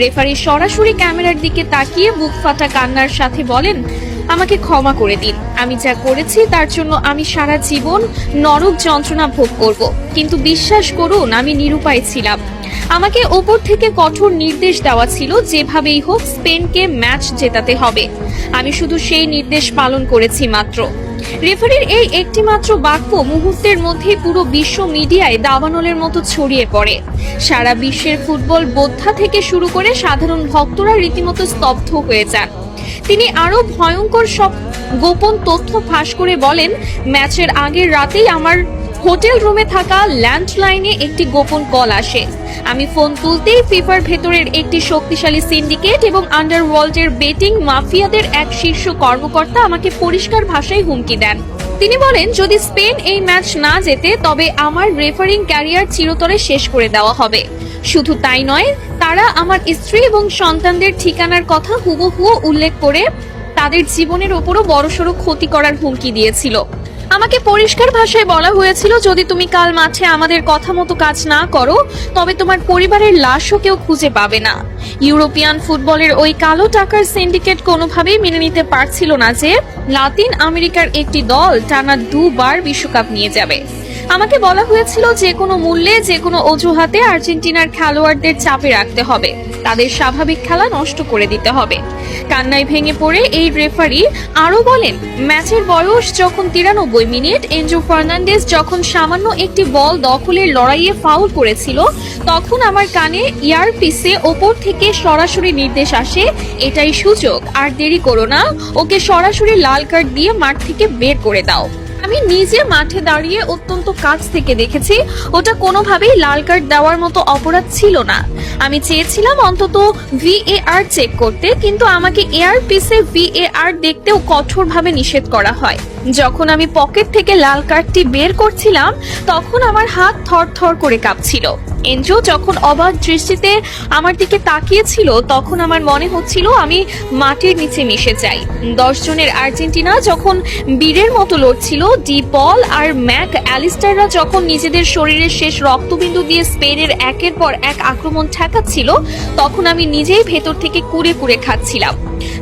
Referee সরাসরি ক্যামেরার দিকে তাকিয়ে বুক ফাটা কান্নার সাথে বলেন, আমাকে ক্ষমা করে দিন। আমি যা করেছি তার জন্য আমি সারা জীবন নরক যন্ত্রণা ভোগ করব, কিন্তু বিশ্বাস করুন আমি নিরুপায় ছিলাম। আমাকে ওপর থেকে কঠোর নির্দেশ দেওয়া ছিল যেভাবেই হোক স্পেনকে ম্যাচ জেতাতে হবে। আমি শুধু সেই নির্দেশ পালন করেছি মাত্র। রেফারির এই একটি মাত্র বাক্য মুহূর্তের মধ্যে পুরো বিশ্ব মিডিয়ায় দাবানলের মতো ছড়িয়ে পড়ে। সারা বিশ্বের ফুটবল বোদ্ধা থেকে শুরু করে সাধারণ ভক্তরা রীতিমতো স্তব্ধ হয়ে যান। তিনি আরো ভয়ঙ্কর সব গোপন তথ্য ফাঁস করে বলেন, ম্যাচের আগের রাতেই আমার হোটেল রুমে থাকা ল্যান্ডলাইনে একটি গোপন কল আসে। আমি ফোন তুলতেই ফিফার ভেতরের একটি শক্তিশালী সিন্ডিকেট এবং আন্ডারওয়ার্ল্ডের বেটিং মাফিয়াদের এক শীর্ষ কর্মকর্তা আমাকে পরিষ্কার ভাষায় হুমকি দেন। তিনি বলেন, যদি স্পেন এই ম্যাচ না জেতে তবে আমার রেফারিং ক্যারিয়ার চিরতরে শেষ করে দেওয়া হবে। শুধু তাই নয়, তারা আমার স্ত্রী এবং সন্তানদের ঠিকানার কথা হুবহু উল্লেখ করে তাদের জীবনের ওপরও বড়সড় ক্ষতি করার হুমকি দিয়েছিল। আমাকে পরিষ্কার ভাষায় বলা হয়েছিল, যদি তুমি কাল মাঠে আমাদের কথা মতো কাজ না করো তবে তোমার পরিবারের লাশও কেউ খুঁজে পাবে না। ইউরোপিয়ান ফুটবলের ওই কালো টাকার সিন্ডিকেট কোনোভাবেই মেনে নিতে পারছিল না যে লাতিন আমেরিকার একটি দল টানা 2 বার বিশ্বকাপ নিয়ে যাবে। আমাকে বলা হয়েছিল যে কোনো মূল্যে যে কোনো অজুহাতে আর্জেন্টিনার খেলোয়াড়দের চাপে রাখতে হবে, তাদের স্বাভাবিক খেলা নষ্ট করে দিতে হবে। কান্নায় ভেঙে পড়ে এই রেফারি আরো বলেন, ম্যাচের বয়স যখন 93 মিনিট, এনজো ফার্নান্ডেজ যখন সামান্য একটি বল দখলের লড়াইয়ে ফাউল করেছিল, তখন আমার কানে ইয়ারপিসে ওপর থেকে সরাসরি নির্দেশ আসে, এটাই সুযোগ, আর দেরি করো না, ওকে সরাসরি লাল কার্ড দিয়ে মাঠ থেকে বের করে দাও। আমি নিজে মাঠে দাঁড়িয়ে অত্যন্ত কাছ থেকে দেখেছি, ওটা কোনোভাবেই লাল কার্ড দেওয়ার মতো অপরাধ ছিল না। আমি চেয়েছিলাম অন্তত VAR চেক করতে, কিন্তু আমাকে এয়ারপিসে VAR দেখতেও কঠোরভাবে নিষেধ করা হয়। যখন আমি পকেট থেকে লাল কার্ডটি বের করছিলাম তখন আমার হাত থরথর করে কাঁপছিল। এনজো যখন অবাক দৃষ্টিতে আমার দিকে তাকিয়েছিল তখন আমার মনে হচ্ছিল আমি মাটির নিচে মিশে যাই। 10 জনের আর্জেন্টিনা যখন বীরের মতো লড়ছিল, ডি পল আর ম্যাক অ্যালিস্টাররা যখন নিজেদের শরীরের শেষ রক্তবিন্দু দিয়ে স্পেনের একের পর এক আক্রমণ ঠেকাচ্ছিল, তখন আমি নিজেই ভেতর থেকে কুড়ে কুড়ে খাচ্ছিলাম।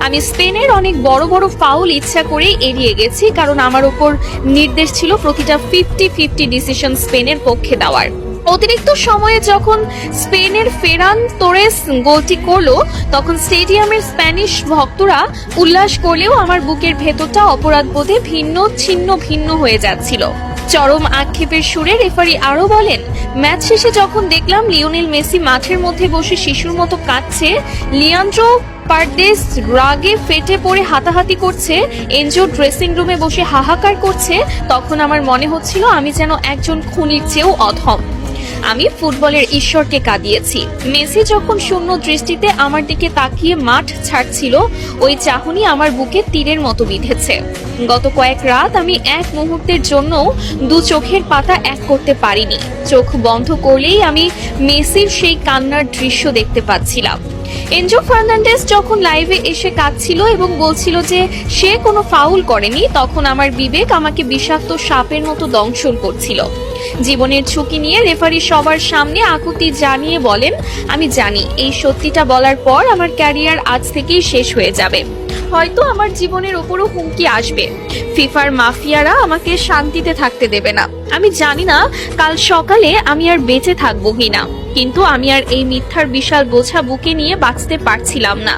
আমি স্পেনের অনেক বড় বড় ফাউল ইচ্ছা করেই এড়িয়ে গেছি, কারণ আমার ওপর নির্দেশ ছিল প্রতিটা 50-50 ডিসিশন স্পেনের পক্ষে দেওয়ার। অতিরিক্ত সময়ে যখন স্পেনের ফেরান তোরেস গোলটি করলো তখন স্টেডিয়ামের স্প্যানিশ ভক্তরা উল্লাস করলেও আমার বুকের ভেতরটা অপরাধবোধে ভিন্ন হয়ে যাচ্ছিল। চরম আক্ষেপের সুরে রেফারি আরো বলেন, ম্যাচ শেষে যখন দেখলাম লিওনেল মেসি মাঠের মধ্যে বসে শিশুর মতো কাঁদছে, লিয়ান্ড্রো পারদেস রাগে ফেটে পড়ে হাতাহাতি করছে, এনজো ড্রেসিং রুমে বসে হাহাকার করছে, তখন আমার মনে হচ্ছিল আমি যেন একজন খুনির চেয়েও অধম। আমি ফুটবলের ঈশ্বরকে কাঁদিয়েছি। মেসি যখন শূন্য দৃষ্টিতে আমার দিকে তাকিয়ে মাঠ ছাড়ছিল, ওই চাহনি আমার বুকে তীরের মতো বিঁধেছে। গত কয়েক রাত আমি এক মুহূর্তের জন্য 2 চোখের পাতা এক করতে পারিনি। চোখ বন্ধ করলেই আমি মেসির সেই কান্নার দৃশ্য দেখতে পাচ্ছিলাম। এনজো ফার্নান্ডেজ যখন লাইভে এসে কাঁদছিল এবং বলছিল যে সে কোনো ফাউল করেনি, তখন আমার বিবেক আমাকে বিষাক্ত সাপের মতো দংশন করছিল। জীবনের ঝুঁকি নিয়ে রেফারি সবার সামনে আকুতি জানিয়ে বলেন, আমি জানি এই সত্যিটা বলার পর আমার ক্যারিয়ার আজ থেকেই শেষ হয়ে যাবে, হয়তো আমার জীবনের ওপরও হুমকি আসবে। ফিফার মাফিয়ারা আমাকে শান্তিতে থাকতে দেবে না। আমি জানি না কাল সকালে আমি আর বেঁচে থাকবো কিনা, কিন্তু আমি আর এই মিথ্যার বিশাল বোঝা বুকে নিয়ে বাঁচতে পারছিলাম না।